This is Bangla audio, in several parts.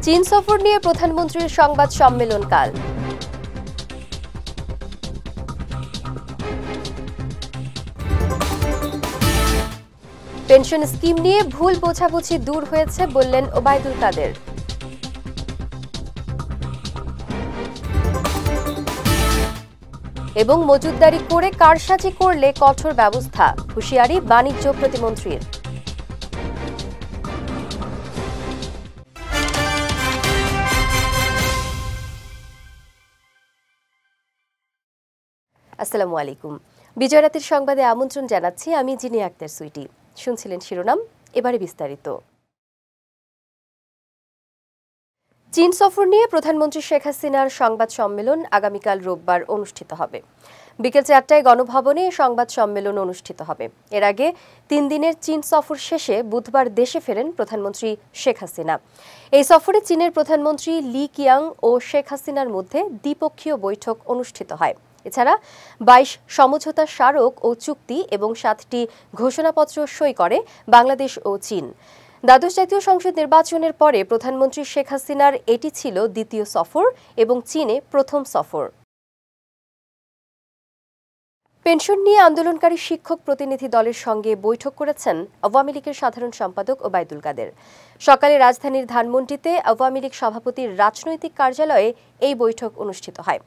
চীন সফর নিয়ে প্রধানমন্ত্রীর সংবাদ সম্মেলন কাল। পেনশন স্কিম নিয়ে ভুল বোঝাবুঝি দূর হয়েছে বললেন ওবায়দুল কাদের। এবং মজুতদারি করে কারসাজি করলে কঠোর ব্যবস্থা, হুঁশিয়ারি বাণিজ্য প্রতিমন্ত্রীর। আসসালামু আলাইকুম। বিজয় রাতের সংবাদে আমন্ত্রণ জানাচ্ছি আমি জিনি আক্তার সুইটি। শুনছিলেন শিরোনাম, এবারে বিস্তারিত। চীন সফর নিয়ে প্রধানমন্ত্রী শেখ হাসিনার সংবাদ সম্মেলন আগামীকাল রোববার অনুষ্ঠিত হবে। বিকেল 4টায় গণভবনে সংবাদ সম্মেলন অনুষ্ঠিত হবে। এর আগে 3 দিনের চীন সফর শেষে বুধবার দেশে ফেরেন প্রধানমন্ত্রী শেখ হাসিনা। এই সফরে চীনের প্রধানমন্ত্রী লি কিয়াং ও শেখ হাসিনার মধ্যে দ্বিপক্ষীয় বৈঠক অনুষ্ঠিত হয়। এছাড়া 22 সমঝোতা স্মারক ও চুক্তি এবং 7টি ঘোষণাপত্র সই করে বাংলাদেশ ও চীন। দ্বাদশ জাতীয় সংসদ নির্বাচনের পরে প্রধানমন্ত্রী শেখ হাসিনার এটি ছিল দ্বিতীয় সফর এবং চীনে প্রথম সফর। পেনশন নিয়ে আন্দোলনকারী শিক্ষক প্রতিনিধি দলের সঙ্গে বৈঠক করেছেন আওয়ামী লীগের সাধারণ সম্পাদক ওবায়দুল কাদের। সকালে রাজধানীর ধানমন্ডিতে আওয়ামী লীগ সভাপতির রাজনৈতিক কার্যালয়ে এই বৈঠক অনুষ্ঠিত হয়।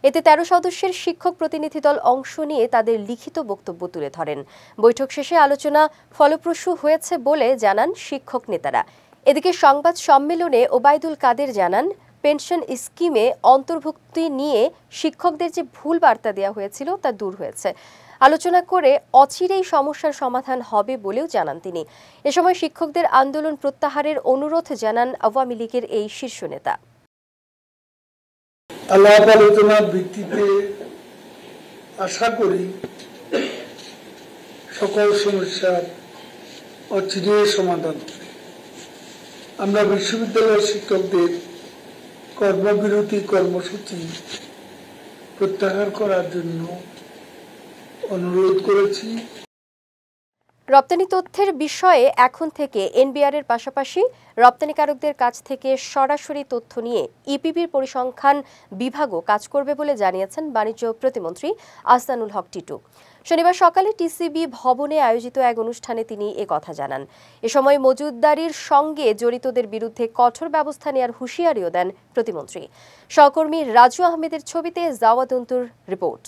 এতে 13 সদস্যের শিক্ষক প্রতিনিধি দল অংশ নিয়ে তাদের লিখিত বক্তব্য তুলে ধরেন। বৈঠক শেষে আলোচনা ফলপ্রসূ হয়েছে বলে জানান শিক্ষক নেতারা। এদিকে সংবাদ সম্মেলনে ওবায়দুল কাদের জানান, পেনশন স্কিমে অন্তর্ভুক্তি নিয়ে শিক্ষকদের যে ভুল বার্তা দেওয়া হয়েছিল তা দূর হয়েছে। আলোচনা করে অচিরেই সমস্যার সমাধান হবে বলেও জানান তিনি। এ সময় শিক্ষকদের আন্দোলন প্রত্যাহারের অনুরোধ জানান আওয়ামী লীগের এই শীর্ষ নেতা। আলাপ আলোচনার ভিত্তিতে আশা করি সকল সমস্যার অচিরেই সমাধান। আমরা বিশ্ববিদ্যালয়ের শিক্ষকদের কর্মবিরতি কর্মসূচি প্রত্যাহার করার জন্য অনুরোধ করেছি। রপ্তানি তথ্যের বিষয়ে এখন থেকে এনবিআর এর পাশাপাশি রপ্তানিকারকদের কাছ থেকে সরাসরি তথ্য নিয়ে ইপিবির পরিসংখ্যান বিভাগও কাজ করবে বলে জানিয়েছেন বাণিজ্য প্রতিমন্ত্রী আহসানুল হক টিটু। শনিবার সকালে টিসিবি ভবনে আয়োজিত এক অনুষ্ঠানে তিনি কথা জানান। এ সময় মজুতদারির সঙ্গে জড়িতদের বিরুদ্ধে কঠোর ব্যবস্থা নেওয়ার হুঁশিয়ারিও দেন প্রতিমন্ত্রী। সহকর্মী রাজু আহমেদের ছবিতে জাওয়াদ অন্তুর রিপোর্ট।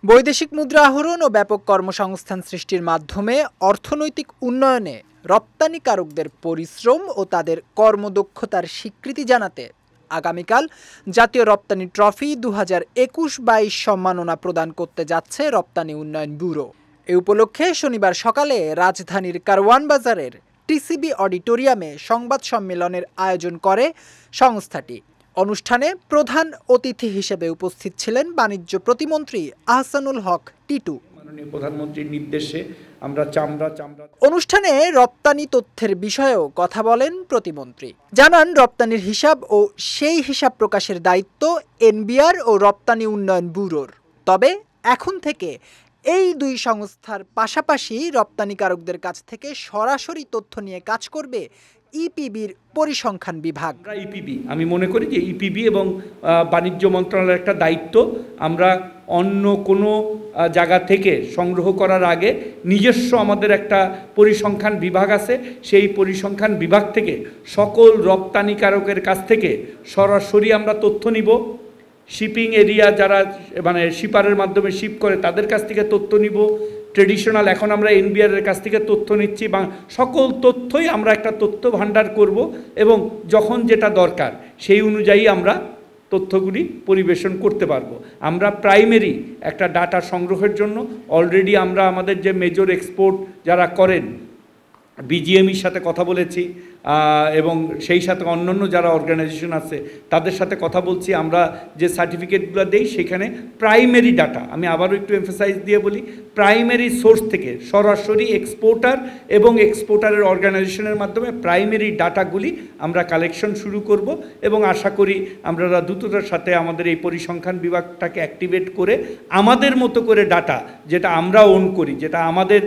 বৈদেশিক মুদ্রা আহরণ ও ব্যাপক কর্মসংস্থান সৃষ্টির মাধ্যমে অর্থনৈতিক উন্নয়নে রপ্তানিকারকদের পরিশ্রম ও তাদের কর্মদক্ষতার স্বীকৃতি জানাতে আগামীকাল জাতীয় রপ্তানি ট্রফি 2021-22 সম্মাননা প্রদান করতে যাচ্ছে রপ্তানি উন্নয়ন ব্যুরো। এ উপলক্ষে শনিবার সকালে রাজধানীর কারওয়ান বাজারের টিসিবি অডিটোরিয়ামে সংবাদ সম্মেলনের আয়োজন করে সংস্থাটি। অনুষ্ঠানে প্রধান অতিথি হিসেবে উপস্থিত ছিলেন বাণিজ্য প্রতিমন্ত্রী আহসানুল হক টিটু। মাননীয় প্রধানমন্ত্রীর নির্দেশে আমরা অনুষ্ঠানে রপ্তানি তথ্যের বিষয়েও কথা বলেন প্রতিমন্ত্রী। জানান, রপ্তানির হিসাব ও সেই হিসাব প্রকাশের দায়িত্ব এনবিআর ও রপ্তানি উন্নয়ন ব্যুরোর। তবে এখন থেকে এই দুই সংস্থার পাশাপাশি রপ্তানিকারকদের কাছ থেকে সরাসরি তথ্য নিয়ে কাজ করবে ইপিবির পরিসংখ্যান বিভাগ। আমি মনে করি যে ইপিবি এবং বাণিজ্য মন্ত্রণালয়ের একটা দায়িত্ব। আমরা অন্য কোনো জায়গা থেকে সংগ্রহ করার আগে নিজস্ব আমাদের একটা পরিসংখ্যান বিভাগ আছে। সেই পরিসংখ্যান বিভাগ থেকে সকল রপ্তানিকারকের কাছ থেকে সরাসরি আমরা তথ্য নিব। শিপিং এরিয়া যারা শিপারের মাধ্যমে শিপ করে তাদের কাছ থেকে তথ্য নিব। ট্রেডিশনাল এখন আমরা এনবিআর এর কাছ থেকে তথ্য নিচ্ছি বা সকল তথ্যই আমরা একটা তথ্য ভাণ্ডার করব এবং যখন যেটা দরকার সেই অনুযায়ী আমরা তথ্যগুলি পরিবেশন করতে পারবো। আমরা প্রাইমারি একটা ডাটা সংগ্রহের জন্য অলরেডি আমরা আমাদের যে মেজর এক্সপোর্ট যারা করেন বিজিএমইর সাথে কথা বলেছি। এবং সেই সাথে অন্যান্য যারা অর্গানাইজেশন আছে তাদের সাথে কথা বলছি। আমরা যে সার্টিফিকেটগুলো দেই সেখানে প্রাইমারি ডাটা, আমি আবারও একটু এমফাসাইজ দিয়ে বলি, প্রাইমারি সোর্স থেকে সরাসরি এক্সপোর্টার এবং এক্সপোর্টারের অর্গানাইজেশনের মাধ্যমে প্রাইমারি ডাটাগুলি আমরা কালেকশন শুরু করব এবং আশা করি আমরা দ্রুততার সাথে আমাদের এই পরিসংখ্যান বিভাগটাকে অ্যাক্টিভেট করে আমাদের মতো করে ডাটা যেটা আমরা ওন করি, যেটা আমাদের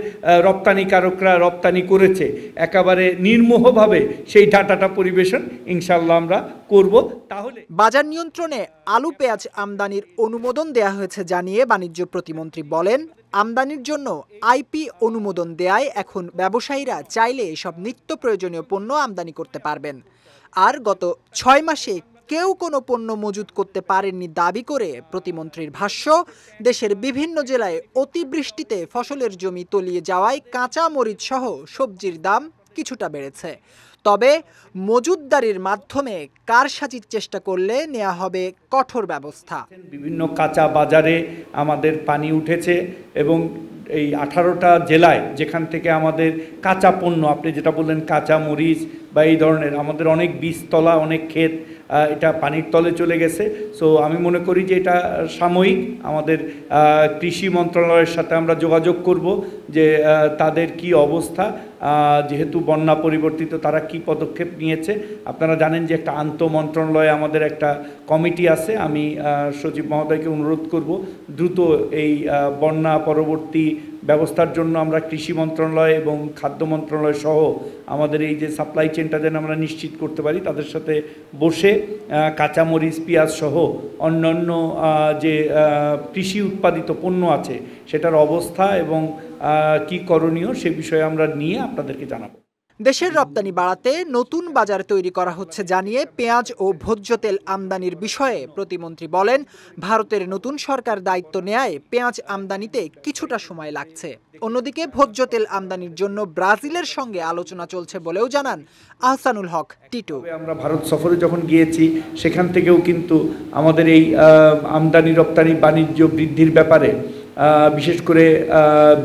রপ্তানিকারকরা রপ্তানি করেছে, একেবারে নির্মোহভাবে সেই ডাটাটা পরিবেশন ইনশাল্লাহ আমরা করব। তাহলে বাজার নিয়ন্ত্রণে আলু পেঁয়াজ আমদানির অনুমোদন দেয়া হয়েছে জানিয়ে বাণিজ্য প্রতিমন্ত্রী বলেন, আমদানির জন্য আইপি অনুমোদন দেয়ায় এখন ব্যবসায়ীরা চাইলে এসব নিত্য প্রয়োজনীয় পণ্য আমদানি করতে পারবেন। আর গত 6 মাসে কেউ কোনো পণ্য মজুত করতে পারেননি দাবি করে প্রতিমন্ত্রীর ভাষ্য, দেশের বিভিন্ন জেলায় অতিবৃষ্টিতে ফসলের জমি তলিয়ে যাওয়ায় কাঁচা মরিচ সহ সবজির দাম কিছুটা বেড়েছে। তবে মজুতদারির মাধ্যমে কারসাজির চেষ্টা করলে নেওয়া হবে কঠোর ব্যবস্থা। বিভিন্ন কাঁচা বাজারে আমাদের পানি উঠেছে এবং এই 18টা জেলায় যেখান থেকে আমাদের কাঁচা পণ্য, আপনি যেটা বললেন কাঁচা মরিচ বা এই ধরনের, আমাদের অনেক বীজতলা, অনেক ক্ষেত এটা পানির তলে চলে গেছে। সো আমি মনে করি যে এটা সাময়িক। আমাদের কৃষি মন্ত্রণালয়ের সাথে আমরা যোগাযোগ করব যে তাদের কি অবস্থা, যেহেতু বন্যা পরিবর্তিত, তারা কি পদক্ষেপ নিয়েছে। আপনারা জানেন যে একটা আন্তঃমন্ত্রণালয়ে আমাদের একটা কমিটি আছে। আমি সচিব মহোদয়কে অনুরোধ করব দ্রুত এই বন্যা পরবর্তী ব্যবস্থার জন্য আমরা কৃষি মন্ত্রণালয় এবং খাদ্য মন্ত্রণালয় সহ আমাদের এই যে সাপ্লাই চেনটা যেন আমরা নিশ্চিত করতে পারি, তাদের সাথে বসে কাঁচামরিচ পেঁয়াজ সহ অন্যান্য যে কৃষি উৎপাদিত পণ্য আছে সেটার অবস্থা এবং কি করণীয় সে বিষয়ে আমরা নিয়ে আপনাদেরকে জানাবো। দেশের রপ্তানি বাড়াতে নতুন বাজার তৈরি করা হচ্ছে জানিয়ে পেঁয়াজ ও ভোজ্য তেল আমদানির বিষয়ে প্রতিমন্ত্রী বলেন, ভারতের নতুন সরকার দায়িত্ব নেয়ায় পেঁয়াজ আমদানিতে কিছুটা সময় লাগছে। অন্যদিকে ভোজ্য তেল আমদানির জন্য ব্রাজিলের সঙ্গে আলোচনা চলছে বলেও জানান আহসানুল হক টিটু। আমরা ভারত সফরে যখন গিয়েছি সেখান থেকেও কিন্তু আমাদের এই আমদানি রপ্তানি বাণিজ্য বৃদ্ধির ব্যাপারে বিশেষ করে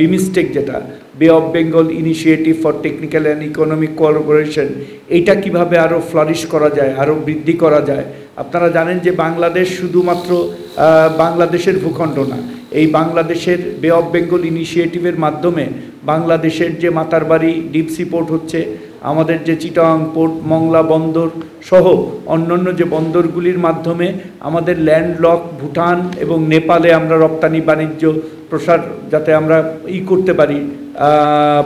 বিমস্টেক, যেটা বে of Bengal initiative for technical and economic cooperation, এইটা কিভাবে আরও ফ্লারিশ করা যায়, আরও বৃদ্ধি করা যায়। আপনারা জানেন যে বাংলাদেশ শুধুমাত্র বাংলাদেশের ভূখণ্ড না, এই বাংলাদেশের বে অফ বেঙ্গল ইনিশিয়েটিভের মাধ্যমে বাংলাদেশের যে মাতারবাড়ি ডিপ সি পোর্ট হচ্ছে, আমাদের যে চিটাগাং পোর্ট, মংলা বন্দর সহ অন্যান্য যে বন্দরগুলির মাধ্যমে আমাদের ল্যান্ডলক ভুটান এবং নেপালে আমরা রপ্তানি বাণিজ্য প্রসার যাতে আমরা করতে পারি,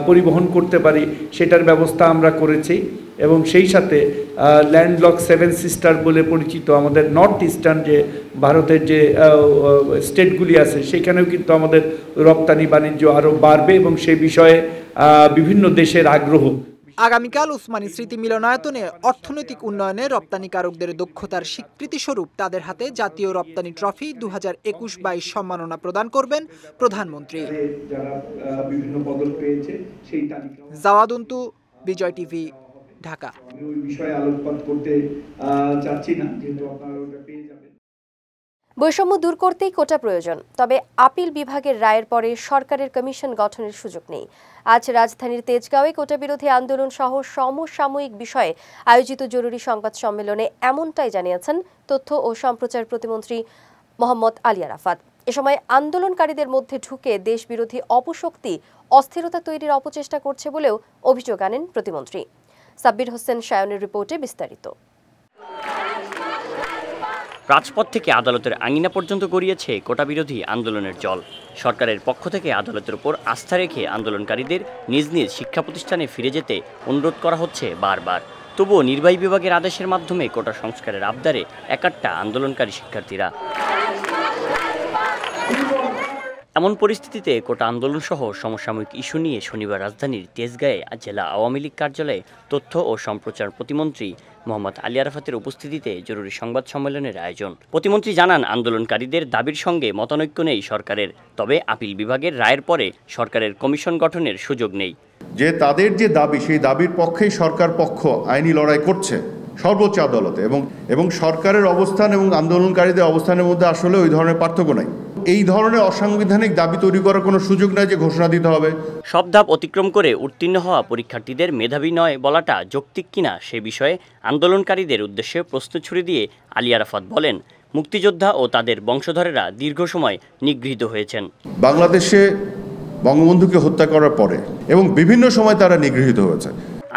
পরিবহন করতে পারি, সেটার ব্যবস্থা আমরা করেছি। এবং সেই সাথে ল্যান্ডলক 7 সিস্টার বলে পরিচিত আমাদের নর্থ ইস্টার্ন যে ভারতের যে স্টেটগুলি আছে সেখানেও কিন্তু আমাদের রপ্তানি বাণিজ্য আরও বাড়বে এবং সেই বিষয়ে বিভিন্ন দেশের আগ্রহ। আগামীকাল উসমানী স্মৃতি মিলনায়তনে অর্থনৈতিক উন্নয়নে রপ্তানিকারকদের দক্ষতার স্বীকৃতি স্বরূপ তাদের হাতে জাতীয় রপ্তানি ট্রফি 2021-22 সম্মাননা প্রদান করবেন প্রধানমন্ত্রী। জাওয়াদুন্তু, বিজয় টিভি, ঢাকা। বৈষম্য দূর করতেই কোটা প্রয়োজন, তবে আপিল বিভাগের রায়ের পরে সরকারের কমিশন গঠনের সুযোগ নেই। আজ রাজধানীর তেজগাঁওয়ে কোটা বিরোধী আন্দোলন সহ সমসাময়িক বিষয়ে আয়োজিত জরুরি সংবাদ সম্মেলনে এমনটাই জানিয়েছেন তথ্য ও সম্প্রচার প্রতিমন্ত্রী মোহাম্মদ আলী আরাফাত। এ সময় আন্দোলনকারীদের মধ্যে ঢুকে দেশবিরোধী অপশক্তি অস্থিরতা তৈরির অপচেষ্টা করছে বলেও অভিযোগ আনেন প্রতিমন্ত্রী। সাব্বির হোসেন সায়নের রিপোর্টে বিস্তারিত। রাজপথ থেকে আদালতের আঙিনা পর্যন্ত গড়িয়েছে কোটা বিরোধী আন্দোলনের জল। সরকারের পক্ষ থেকে আদালতের উপর আস্থা রেখে আন্দোলনকারীদের নিজ নিজ শিক্ষা প্রতিষ্ঠানে ফিরে যেতে অনুরোধ করা হচ্ছে বারবার। তবুও নির্বাহী বিভাগের আদেশের মাধ্যমে কোটা সংস্কারের আবদারে একাট্টা আন্দোলনকারী শিক্ষার্থীরা। এমন পরিস্থিতিতে কোটা আন্দোলন সহ সমসাময়িক ইস্যু নিয়ে শনিবার রাজধানীর তেজগাঁয়ে জেলা আওয়ামী লীগ কার্যালয়ে তথ্য ও সম্প্রচার প্রতিমন্ত্রী মোহাম্মদ আলী আরাফাতের উপস্থিতিতে জরুরি সংবাদ সম্মেলনের আয়োজন। প্রতিমন্ত্রী জানান, আন্দোলনকারীদের দাবির সঙ্গে মতানৈক্য নেই সরকারের, তবে আপিল বিভাগের রায়ের পরে সরকারের কমিশন গঠনের সুযোগ নেই। যে তাদের যে দাবি, সেই দাবির পক্ষেই সরকার পক্ষ আইনি লড়াই করছে সর্বোচ্চ আদালতে, এবং সরকারের অবস্থান এবং আন্দোলনকারীদের অবস্থানের মধ্যে আসলে ওই ধরনের পার্থক্য নাই। এই ধরনের অসাংবিধানিক দাবি তৈরি করার কোনো সুযোগ নাই যে ঘোষণা দিতে হবে। সব ধাপ অতিক্রম করে উত্তীর্ণ হওয়া পরীক্ষার্থীদের মেধাবী নয় বলাটা যৌক্তিক কিনা সে বিষয়ে আন্দোলনকারীদের উদ্দেশ্যে প্রশ্ন ছুড়ে দিয়ে আলী আরাফাত বলেন, মুক্তিযোদ্ধা ও তাদের বংশধরেরা দীর্ঘ সময় নিগৃহীত হয়েছেন। বাংলাদেশে বঙ্গবন্ধুকে হত্যা করার পরে এবং বিভিন্ন সময় তারা নিগৃহীত হয়েছে।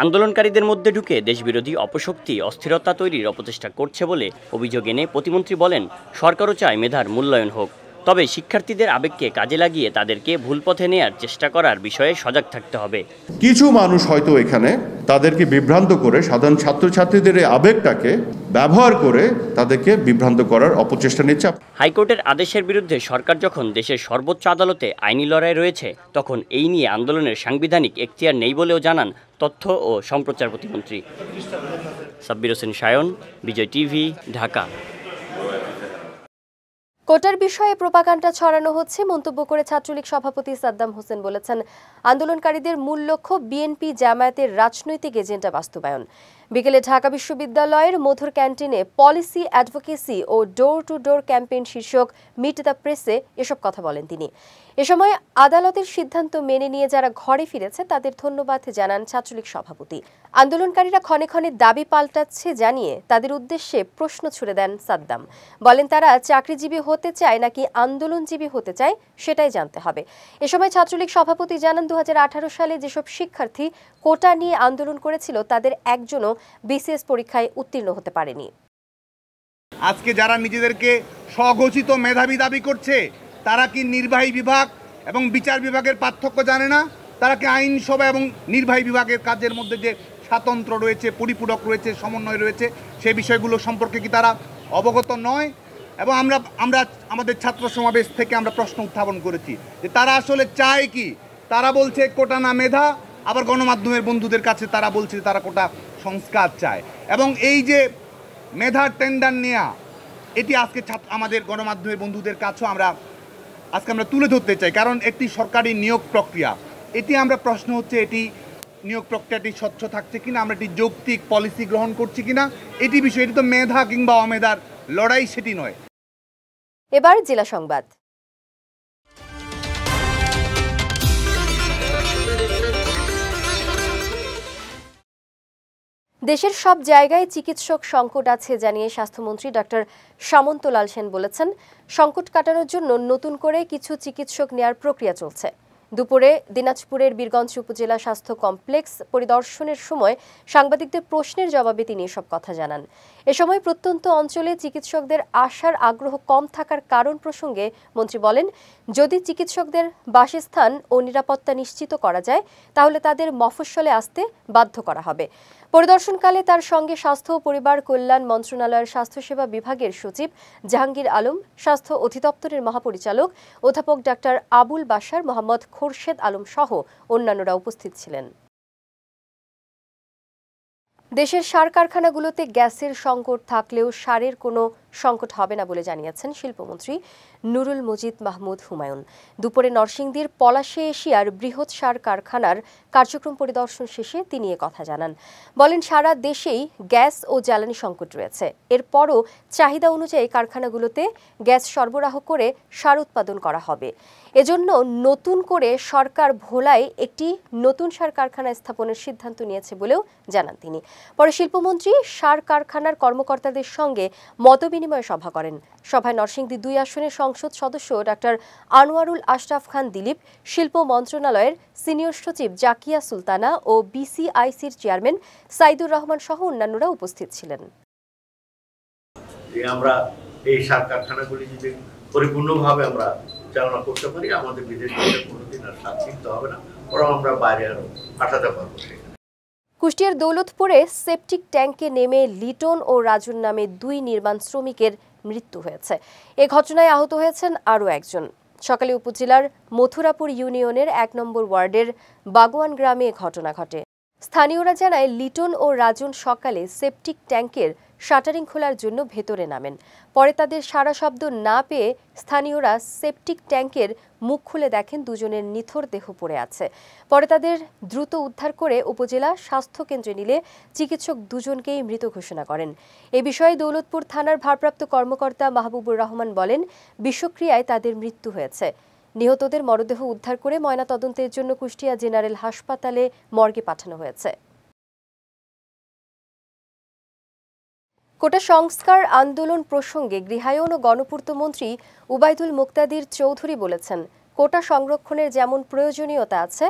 আন্দোলনকারীদের মধ্যে ঢুকে দেশবিরোধী অপশক্তি অস্থিরতা তৈরির অপচেষ্টা করছে বলে অভিযোগ এনে প্রতিমন্ত্রী বলেন, সরকারও চায় মেধার মূল্যায়ন হোক, তবে শিক্ষার্থীদের আবেগকে কাজে লাগিয়ে তাদেরকে ভুল পথে নেয়ার চেষ্টা করার বিষয়ে সজাগ থাকতে হবে। কিছু মানুষ হয়তো এখানে তাদেরকে বিভ্রান্ত করে সাধারণ ছাত্রছাত্রীদের আবেগটাকে ব্যবহার করে তাদেরকে বিভ্রান্ত করার অপচেষ্টা নিচ্ছে। হাইকোর্টের আদেশের বিরুদ্ধে সরকার যখন দেশের সর্বোচ্চ আদালতে আইনি লড়াই রয়েছে, তখন এই নিয়ে আন্দোলনের সাংবিধানিক এখতিয়ার নেই বলেও জানান তথ্য ও সম্প্রচার প্রতিমন্ত্রী। সাব্বির হোসেন সায়ন, বিজয় টিভি, ঢাকা। কোটার বিষয়ে প্রোপাগান্ডা ছড়ানো হচ্ছে মন্তব্য করে ছাত্রলীগ সভাপতি সাদ্দাম হোসেন বলেছেন, আন্দোলনকারীদের মূল লক্ষ্য বিএনপি জামায়াতের রাজনৈতিক এজেন্ডা বাস্তবায়ন। বিকেলে ঢাকা বিশ্ববিদ্যালয়ের মধুর ক্যান্টিনে পলিসি অ্যাডভোকেসি ও ডোর টু ডোর ক্যাম্পেইন শীর্ষক মিট দ্য প্রেসে এসব কথা বলেন তিনি। এ সময় আদালতের সিদ্ধান্ত মেনে নিয়ে যারা ঘরে ফিরেছে তাদের ধন্যবাদ জানান ছাত্রলীগ সভাপতি। আন্দোলনকারীরা ক্ষণে ক্ষণে দাবি পাল্টাচ্ছে জানিয়ে তাদের উদ্দেশ্যে প্রশ্ন ছুড়ে দেন সাদ্দাম। বলেন, তারা চাকরিজীবী হতে চায় নাকি আন্দোলনজীবী হতে চায় সেটাই জানতে হবে। এ সময় ছাত্রলীগ সভাপতি জানান, 2018 সালে যেসব শিক্ষার্থী কোটা নিয়ে আন্দোলন করেছিল তাদের একজনও বিসিএস পরীক্ষায় উত্তীর্ণ হতে পারেনি। আজকে যারা নিজেদেরকে স্বঘোষিত মেধাবী দাবি করছে, তারা কি নির্বাহী বিভাগ এবং বিচার বিভাগের পার্থক্য জানে না? তারা কি আইনসভা এবং নির্বাহী বিভাগের কাজের মধ্যে যে স্বাতন্ত্র্য রয়েছে, পরিপূরক রয়েছে, সমন্বয় রয়েছে, সেই বিষয়গুলো সম্পর্কে কি তারা অবগত নয়? এবং আমরা আমাদের ছাত্র সমাবেশ থেকে আমরা প্রশ্ন উত্থাপন করেছি যে তারা আসলে চায় কি। তারা বলছে কোটা না মেধা, আবার গণমাধ্যমের বন্ধুদের কাছে তারা বলছে তারা কোটা সংস্কার চায়। এবং এই যে মেধার টেন্ডার নেওয়া, এটি আজকে আমাদের গণমাধ্যমের বন্ধুদের কাছেও আমরা তুলে ধরতে চাই, কারণ একটি সরকারি নিয়োগ প্রক্রিয়া, এটি আমরা প্রশ্ন হচ্ছে এটি নিয়োগ প্রক্রিয়াটি স্বচ্ছ থাকছে কিনা, আমরা একটি যৌক্তিক পলিসি গ্রহণ করছি কিনা, এটি বিষয়। এটি তো মেধা কিংবা অমেধার লড়াই, সেটি নয়। এবার জেলা সংবাদ। দেশের সব জায়গায় চিকিৎসক সংকট আছে জানিয়ে স্বাস্থ্যমন্ত্রী ডক্টর সামন্তলাল সেন বলেছেন, সংকট কাটানোর জন্য নতুন করে কিছু চিকিৎসক নেয়ার প্রক্রিয়া চলছে। দুপুরে দিনাজপুরের বীরগঞ্জ উপজেলা স্বাস্থ্য কমপ্লেক্স পরিদর্শনের সময় সাংবাদিকদের প্রশ্নের জবাবে তিনি এসব কথা জানান। এ সময় প্রত্যন্ত অঞ্চলে চিকিৎসকদের আসার আগ্রহ কম থাকার কারণ প্রসঙ্গে মন্ত্রী বলেন, যদি চিকিৎসকদের বাসস্থান ও নিরাপত্তা নিশ্চিত করা যায় তাহলে তাদের মফস্বলে আসতে বাধ্য করা হবে। পরিদর্শনকালে তার সঙ্গে স্বাস্থ্য ও পরিবার কল্যাণ মন্ত্রণালয়ের স্বাস্থ্যসেবা বিভাগের সচিব জাহাঙ্গীর আলম, স্বাস্থ্য অধিদপ্তরের মহাপরিচালক অধ্যাপক ডাক্তার আবুল বাশার, মোহাম্মদ খোরশেদ আলম সহ অন্যান্যরা উপস্থিত ছিলেন। দেশের সার কারখানাগুলোতে গ্যাসের সংকট থাকলেও সারের কোনো সংকট হবে না বলে জানিয়েছেন শিল্পমন্ত্রী নুরুল মজিদ মাহমুদ হুমায়ুন। দুপুরে নরসিংদীর পলাশে এশিয়ার বৃহৎ সার কারখানার কার্যক্রম পরিদর্শন শেষে তিনি কথা জানান। বলেন, সারা দেশেই গ্যাস ও জ্বালানি সংকট রয়েছে, এরপরও চাহিদা অনুযায়ী কারখানাগুলোতে গ্যাস সরবরাহ করে সার উৎপাদন করা হবে। এজন্য নতুন করে সরকার ভোলায় একটি নতুন সার কারখানা স্থাপনের সিদ্ধান্ত নিয়েছে বলেও জানান তিনি। পরে শিল্পমন্ত্রী সার কারখানার কর্মকর্তাদের সঙ্গে মতবিনিময় সভা করেন। সভায় নরসিংদী 2 আসনের সংসদ সদস্য ডাক্তার আনোয়ারুল আশরাফ খান দিলীপ, শিল্প মন্ত্রণালয়ের সিনিয়র সচিব জাকিয়া সুলতানা ও বিসিআইসির চেয়ারম্যান সাইদুর রহমান সহ অন্যান্যরা উপস্থিত ছিলেন। আমরা এই সার কারখানাগুলি যদি পরিপূর্ণভাবে আমরা চালনা করতে পারি, আমাদের বিদেশ থেকে কোনোদিন আর সার কিনতে হবে না, বরং আমরা বাইরে আরো পাঠাতে পারবো। কুষ্টিয়ার দৌলতপুরে সেপটিক ট্যাঙ্কে নেমে লিটন ও রাজুর নামে 2 নির্মাণ শ্রমিকের মৃত্যু হয়েছে। এ ঘটনায় আহত হয়েছেন আরও একজন। সকালে উপজেলার মথুরাপুর ইউনিয়নের 1 নম্বর ওয়ার্ডের বাগোয়ান গ্রামে ঘটনা ঘটে। স্থানীয়রা জানায়, লিটন ও রাজন সকালে সেপটিক ট্যাঙ্কের শাটারিং খোলার জন্য ভেতরে নামেন। পরে তাদের সাড়া শব্দ না পেয়ে স্থানীয়রা সেপটিক ট্যাঙ্কের মুখ খুলে দেখেন দুজনের নিথর দেহ পড়ে আছে। পরে তাদের দ্রুত উদ্ধার করে উপজেলা স্বাস্থ্য কেন্দ্রে নিলে চিকিৎসক দুজনকেই মৃত ঘোষণা করেন। এ বিষয়ে দৌলতপুর থানার ভারপ্রাপ্ত কর্মকর্তা মাহবুবুর রহমান বলেন, বিষক্রিয়ায় তাদের মৃত্যু হয়েছে। নিহতদের মরদেহ উদ্ধার করে ময়নাতদন্তের জন্য কুষ্টিয়া জেনারেল হাসপাতালে মর্গে পাঠানো হয়েছে। কোটা সংস্কার আন্দোলন প্রসঙ্গে গৃহায়ন ও গণপূর্ত মন্ত্রী উবাইদুল মুক্তাদির চৌধুরী বলেছেন, কোটা সংরক্ষণের যেমন প্রয়োজনীয়তা আছে,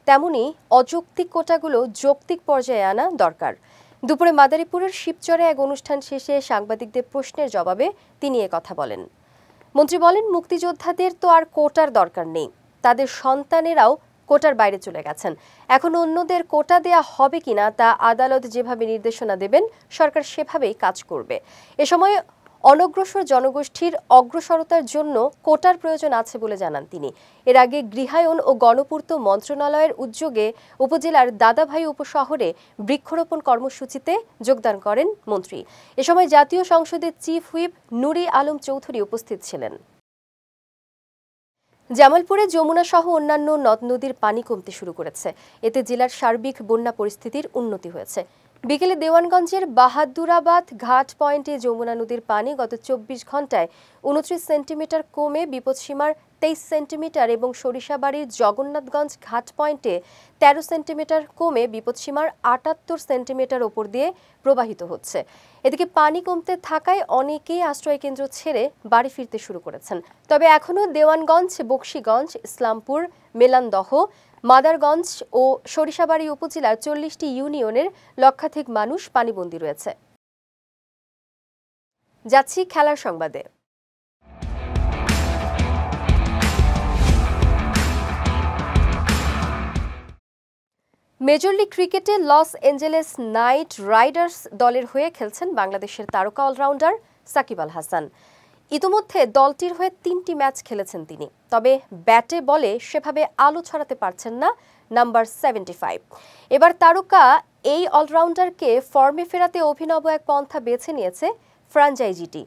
তেমনি অযৌক্তিক কোটাগুলো যৌক্তিক পর্যায়ে আনা দরকার। দুপুরে মাদারীপুরের শিবচরে এক অনুষ্ঠান শেষে সাংবাদিকদের প্রশ্নের জবাবে তিনি কথা বলেন। মন্ত্রী বলেন, মুক্তিযোদ্ধাদের তো আর কোটার দরকার নেই, তাদের সন্তানেরাও কোটার বাইরে চলে গেছেন। এখন অন্যদের কোটা দেয়া হবে কিনা তা আদালত যেভাবে নির্দেশনা দেবেন সরকার সেভাবেই কাজ করবে। এ সময় অনগ্রসর জনগোষ্ঠীর অগ্রসরতার জন্য কোটার প্রয়োজন আছে বলে জানান তিনি। এর আগে গৃহায়ন ও গণপূর্ত মন্ত্রণালয়ের উদ্যোগে উপজেলার দাদাভাই উপশহরে বৃক্ষরোপণ কর্মসূচিতে যোগদান করেন মন্ত্রী। এ সময় জাতীয় সংসদের চিফ হুইপ নুরি আলম চৌধুরী উপস্থিত ছিলেন। জামালপুরে যমুনা সহ অন্যান্য নদ নদীর পানি কমতে শুরু করেছে। এতে জেলার সার্বিক বন্যা পরিস্থিতির উন্নতি হয়েছে। বিকেলে দেওয়ানগঞ্জের বাহাদুরাবাদ ঘাট পয়েন্টে যমুনা নদীর পানি গত 24 ঘন্টায় 29 সেন্টিমিটার কমে বিপদসীমার 23 সেন্টিমিটার এবং সরিষাবাড়ির জগন্নাথগঞ্জ ঘাট পয়েন্টে 13 সেন্টিমিটার কমে বিপদসীমার 78 সেন্টিমিটার ওপর দিয়ে প্রবাহিত হচ্ছে। এদিকে পানি কমতে থাকায় অনেকেই আশ্রয়কেন্দ্র ছেড়ে বাড়ি ফিরতে শুরু করেছেন। তবে এখনও দেওয়ানগঞ্জ, বকশীগঞ্জ, ইসলামপুর, মেলান্দহ, মাদারগঞ্জ ও সরিষাবাড়ি উপজেলার 40টি ইউনিয়নের লক্ষাধিক মানুষ পানিবন্দী রয়েছে। যাচ্ছি খেলার সংবাদে। মেজর লিগ ক্রিকেটে লস এঞ্জেলেস নাইট রাইডার্স দলের হয়ে খেলছেন বাংলাদেশের তারকা অলরাউন্ডার সাকিব আল হাসান। ইতোমধ্যে দলটির হয়ে 3টি ম্যাচ খেলেছেন তিনি। তবে ব্যাটে বলে সেভাবে আলো ছড়াতে পারছেন না নাম্বার 75। এবার তারকা এই অলরাউন্ডারকে ফর্মে ফেরাতে অভিনব এক পন্থা বেছে নিয়েছে ফ্র্যাঞ্চাইজিটি।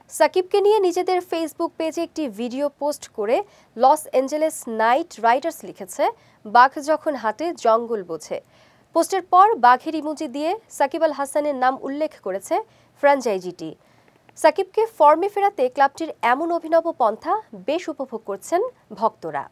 সাকিবকে নিয়ে নিজেদের ফেসবুক পেজে একটি ভিডিও পোস্ট করে লস এঞ্জেলেস নাইট রাইডার্স লিখেছে, বাঘ যখন হাঁটে জঙ্গল বোঝে। পোস্টের পর বাঘের ইমোজি দিয়ে সাকিব আল হাসানের নাম উল্লেখ করেছে ফ্র্যাঞ্চাইজিটি। সাকিবকে ফর্মে ফেরাতে ক্লাবটির এমন অভিনব পন্থা বেশ উপভোগ করছেন ভক্তরা।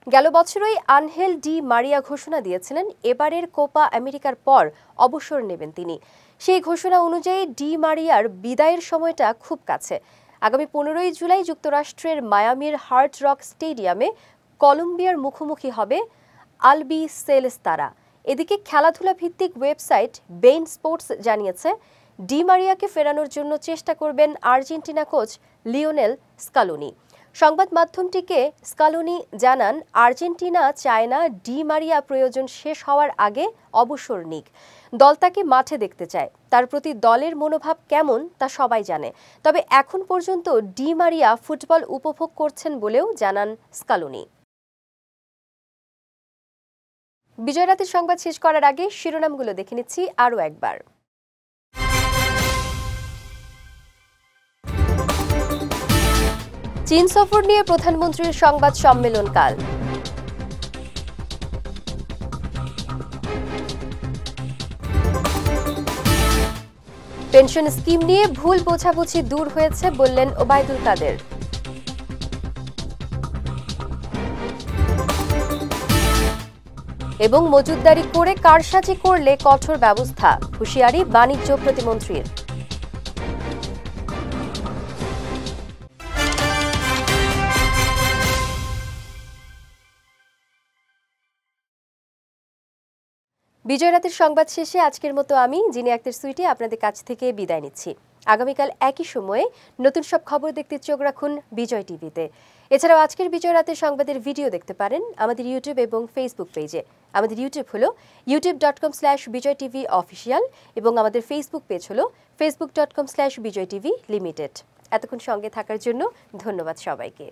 গেল বছরই আনহেল ডি মারিয়া ঘোষণা দিয়েছিলেন এবারের কোপা আমেরিকার পর অবসর নেবেন তিনি। সেই ঘোষণা অনুযায়ী ডি মারিয়ার বিদায়ের সময়টা খুব কাছে। আগামী 15ই জুলাই যুক্তরাষ্ট্রের মায়ামির হার্ড রক স্টেডিয়ামে কলম্বিয়ার মুখোমুখি হবে আলবি সেলেস্তারা। এদিকে খেলাধুলা ভিত্তিক ওয়েবসাইট বেইন স্পোর্টস জানিয়েছে, ডি মারিয়াকে ফেরানোর জন্য চেষ্টা করবেন আর্জেন্টিনা কোচ লিওনেল স্কালোনি। সংবাদ মাধ্যমটিকে স্কালোনি জানান, আর্জেন্টিনা চায় না ডি মারিয়া প্রয়োজন শেষ হওয়ার আগে অবসর নিক। দল তাকে মাঠে দেখতে চায়। তার প্রতি দলের মনোভাব কেমন তা সবাই জানে। তবে এখন পর্যন্ত ডি মারিয়া ফুটবল উপভোগ করছেন বলেও জানান স্কালোনি। বিজয় রাতের সংবাদ শেষ করার আগে শিরোনামগুলো দেখে নিচ্ছি আরও একবার। চীন সফর নিয়ে প্রধানমন্ত্রীর সংবাদ সম্মেলন কাল। পেনশন স্কিম নিয়ে ভুল বোঝাবুঝি দূর হয়েছে বললেন ওবায়দুল কাদের। এবং মজুতদারি করে কারসাজি করলে কঠোর ব্যবস্থা, হুঁশিয়ারি বাণিজ্য প্রতিমন্ত্রীর। বিজয় রাতের সংবাদ শেষে আজকের মতো আমি জিনি আক্তার সুইটি আপনাদের কাছ থেকে বিদায় নিচ্ছি। আগামীকাল একই সময়ে নতুন সব খবর দেখতে চোখ রাখুন বিজয় টিভিতে। এছাড়াও আজকের বিজয় রাতের সংবাদের ভিডিও দেখতে পারেন আমাদের ইউটিউব এবং ফেসবুক পেজে। আমাদের ইউটিউব হলো youtube.com/bijaytvofficial এবং আমাদের ফেসবুক পেজ হলো facebook.com/bijaytvlimited। এতক্ষণ সঙ্গে থাকার জন্য ধন্যবাদ সবাইকে।